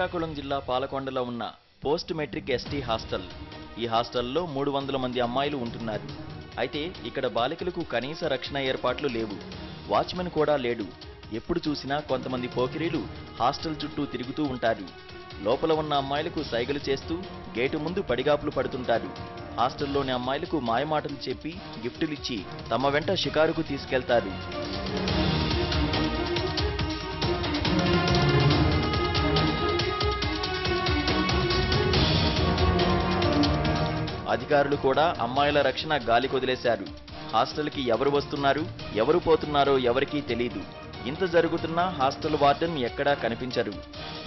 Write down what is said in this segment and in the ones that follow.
శ్రీకాకుళం జిల్లా పాలకొండలో ఉన్న post matric ST hostel. ఈ హాస్టల్లో 300 మంది అమ్మాయిలు ఉంటున్నారు. అయితే ఇక్కడ బాలికలకు కనీస రక్షణ ఏర్పాట్లు లేవు. వాచ్మెన్ కూడా లేడు. ఎప్పుడు చూసినా కొంతమంది పోకిరీలు హాస్టల్ చుట్టూ తిరుగుతూ ఉంటారు. లోపల ఉన్న అమ్మాయిలకు సైగలు చేస్తూ గేటు ముందు పడిగాపులు పడుతుంటారు. హాస్టల్లోని అమ్మాయిలకు మాయమాటలు చెప్పి గిఫ్టులిచ్చి తమ వెంట షికారుకు తీసుకెళ్తారు. అధికారులు కూడా అమ్మాయిల రక్షణ గాలికొదిలేశారు. హాస్టల్కి ఎవరు వస్తున్నారు, ఎవరు పోతున్నారో ఎవరికీ తెలీదు. ఇంత జరుగుతున్నా హాస్టల్ వార్డెన్ ఎక్కడా కనిపించరు.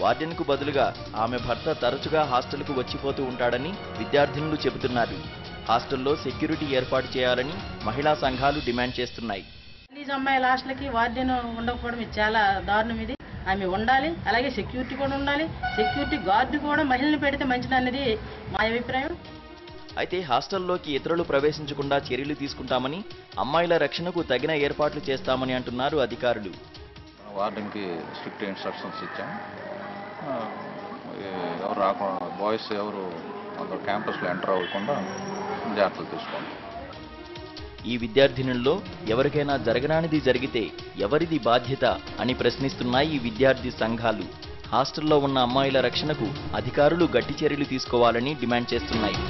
వార్డెన్కు బదులుగా ఆమె భర్త తరచుగా హాస్టల్కు వచ్చిపోతూ ఉంటాడని విద్యార్థినులు చెబుతున్నారు. హాస్టల్లో సెక్యూరిటీ ఏర్పాటు చేయాలని మహిళా సంఘాలు డిమాండ్ చేస్తున్నాయి. అమ్మాయిల హాస్టల్కి వార్డెన్ ఉండకపోవడం ఇది చాలా దారుణం. ఇది ఆమె ఉండాలి, అలాగే సెక్యూరిటీ కూడా ఉండాలి. సెక్యూరిటీ గార్డు కూడా మహిళలు పెడితే మంచిదన్నది మా అభిప్రాయం. అయితే హాస్టల్లోకి ఇతరులు ప్రవేశించకుండా చర్యలు తీసుకుంటామని, అమ్మాయిల రక్షణకు తగిన ఏర్పాట్లు చేస్తామని అంటున్నారు అధికారులు. వార్డెన్కి స్ట్రిక్ట్ ఇన్స్ట్రక్షన్స్ ఇచ్చాం. ఎవరు రాకుండా, బాయ్స్ ఎవరు అందరూ క్యాంపస్లో ఎంటర్ అవ్వకుండా జాగ్రత్తలు తీసుకోండి. ఈ విద్యార్థినుల్లో ఎవరికైనా జరగరానిది జరిగితే ఎవరిది బాధ్యత అని ప్రశ్నిస్తున్నాయి ఈ విద్యార్థి సంఘాలు. హాస్టల్లో ఉన్న అమ్మాయిల రక్షణకు అధికారులు గట్టి చర్యలు తీసుకోవాలని డిమాండ్ చేస్తున్నాయి.